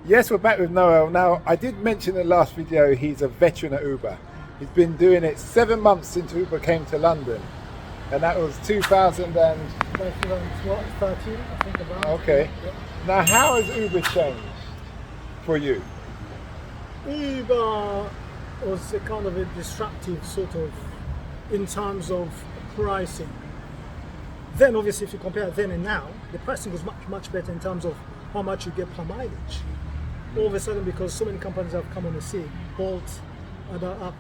Yes, we're back with Noel. Now, I did mention in the last video he's a veteran at Uber. He's been doing it 7 months since Uber came to London. And that was 2013, I think about. Okay. Yeah. Now, how has Uber changed for you? Uber was a kind of a disruptive sort of in terms of pricing. Then obviously if you compare then and now, the pricing was much better in terms of how much you get per mileage. All of a sudden, because so many companies have come on the scene, Bolt, other app,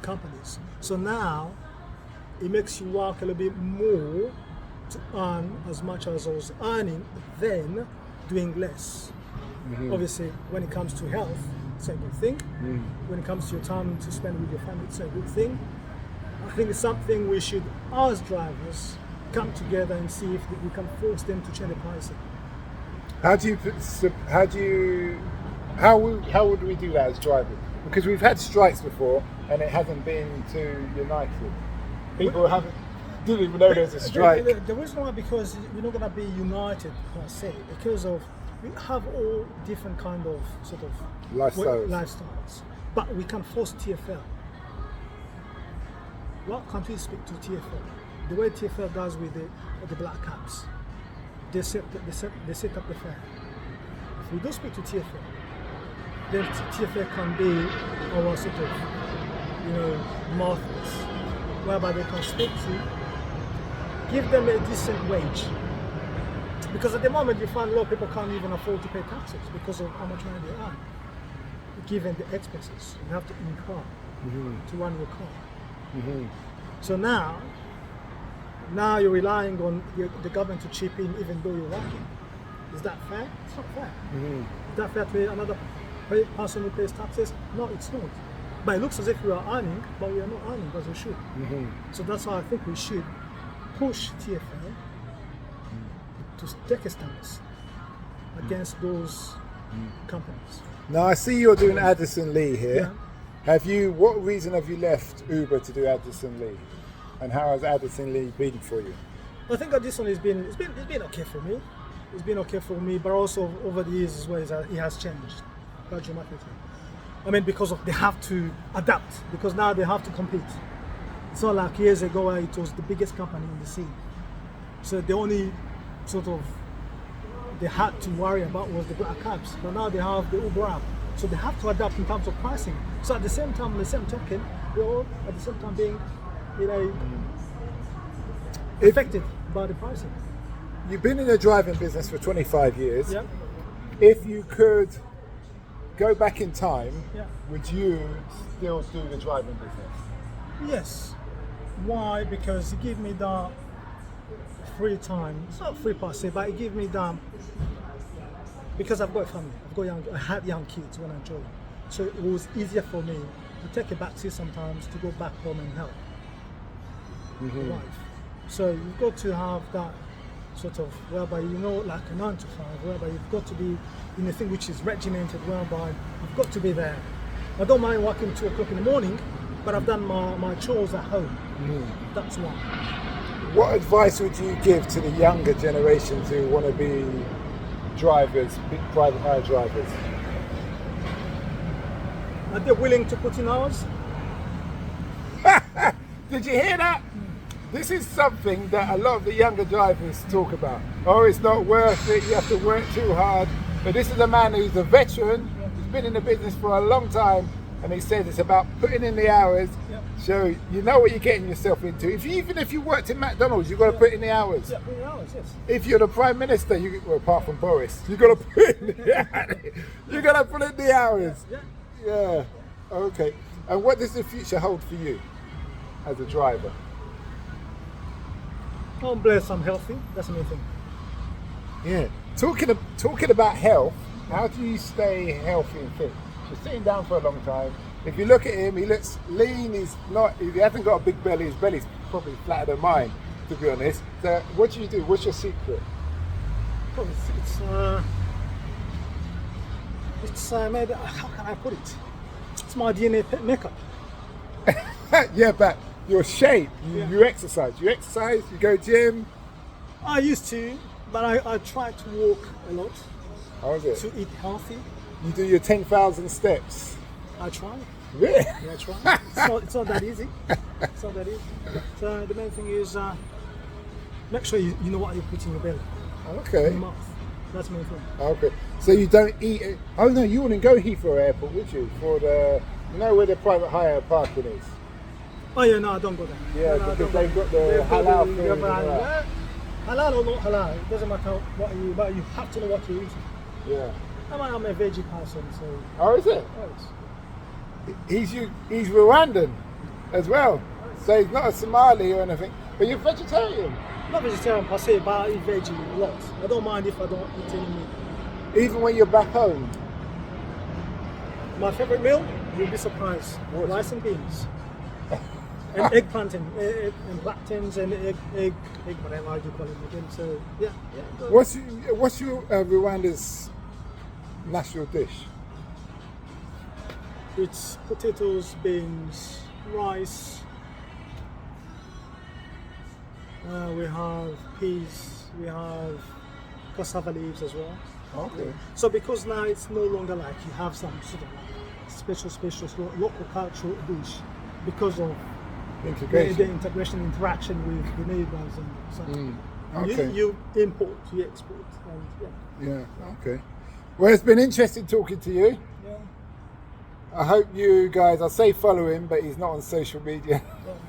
companies. So now it makes you work a little bit more to earn as much as I was earning then doing less. Mm-hmm. Obviously, when it comes to health, it's a good thing. Mm. When it comes to your time to spend with your family, it's a good thing. I think it's something we should, as drivers, come together and see if we can force them to change the pricing. How would we do that as drivers? Because we've had strikes before and it hasn't been too united. People didn't even know there's a strike. The reason why, because we're not going to be united per se, because of we have all different kind of sort of lifestyles, but we can force TfL. Why can't we speak to TfL? The way TfL does with the black caps, they set up the fare. If we don't speak to TfL, then TfL can be our sort of, mouthpiece, whereby they can speak to, give them a decent wage. Because at the moment you find a lot of people can't even afford to pay taxes because of how much money they earn. Given the expenses you have to incur to run your car. Mm-hmm. So now you're relying on the government to chip in even though you're working. Is that fair? It's not fair. Mm-hmm. Is that fair to another person who pays taxes? No, it's not. But it looks as if we are earning, but we are not earning as we should. Mm-hmm. So that's why I think we should push TfL to take a stance against those companies. Now I see you're doing Addison Lee here. Yeah. What reason have you left Uber to do Addison Lee? And how has Addison Lee been for you? I think Addison has been okay for me. It's been okay for me, but also over the years as well, it has changed quite dramatically. I mean, because they have to adapt, because now they have to compete. It's not like years ago where it was the biggest company in the scene. So the only they had to worry about was the black cabs, but now they have the Uber app. So they have to adapt in terms of pricing. So at the same time, on the same token, we're all at the same time being affected by the pricing. You've been in the driving business for 25 years. Yeah. If you could go back in time, would you still do the driving business? Yes. Why? Because it gave me that free time. It's not free per se, but it gave me that, because I've got a family, I had young kids when I joined. So it was easier for me to take a backseat sometimes to go back home and help the wife. So you've got to have that sort of, whereby like a 9 to 5, whereby you've got to be in a thing which is regimented, whereby you've got to be there. I don't mind working 2 o'clock in the morning, but I've done my chores at home. That's why. What advice would you give to the younger generations who want to be drivers, private hire drivers? Are they willing to put in hours? Did you hear that? This is something that a lot of the younger drivers talk about. Oh, it's not worth it, you have to work too hard. But this is a man who's a veteran, he's been in the business for a long time, and he says it's about putting in the hours. So you know what you're getting yourself into. Even if you worked in McDonald's, you've got to put in the hours. Yeah, put in the hours, yes. If you're the Prime Minister, apart from Boris, you've got to put in the hours. Yeah. Okay. And what does the future hold for you as a driver? I'm blessed, I'm healthy. That's the main thing. Yeah. Talking about health, how do you stay healthy and fit? You're sitting down for a long time. If you look at him, he looks lean. He hasn't got a big belly. His belly's probably flatter than mine, to be honest. So what do you do? What's your secret? It's maybe, how can I put it? It's my DNA makeup. Yeah, but your shape, you exercise. You go gym. I used to, but I try to walk a lot. How is it? To eat healthy. You do your 10,000 steps. I try. Really? Yeah, I try. It's not that easy. It's not that easy. So the main thing is make sure you know what you put in your belly. Okay. In your mouth. That's the main thing. Okay. So you don't eat it. Oh no, you wouldn't go Heathrow Airport, would you? For the, you know where the private hire parking is? Oh yeah, no, I don't go there. Yeah, no, because they've got the They've got halal the- food. yeah, and but all that. halal or not halal, it doesn't matter what you, but you have to know what you're eating. Yeah. I'm a veggie person, so Oh, is it? He's Rwandan as well. So he's not a Somali or anything. But you're vegetarian. not vegetarian per se, but I eat veggie a lot. I don't mind if I don't eat any meat. Even when you're back home. My favorite meal, you'll be surprised. What? Rice and beans. And egg plantain, and plantains and egg, whatever you call it again. So yeah. What's your Rwanda's national dish? It's potatoes, beans, rice. We have peas. We have cassava leaves as well. Okay. So because now it's no longer like you have some sort of like special local cultural dish because of Integration. the integration, interaction with the neighbors and so Okay. you import, you export, and Yeah. Okay. Well, it's been interesting talking to you. yeah. I hope you guys, I say follow him, but he's not on social media.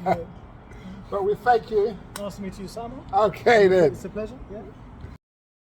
Yeah. But we thank you. Nice to meet you, Samuel. Okay then. It's a pleasure. Yeah.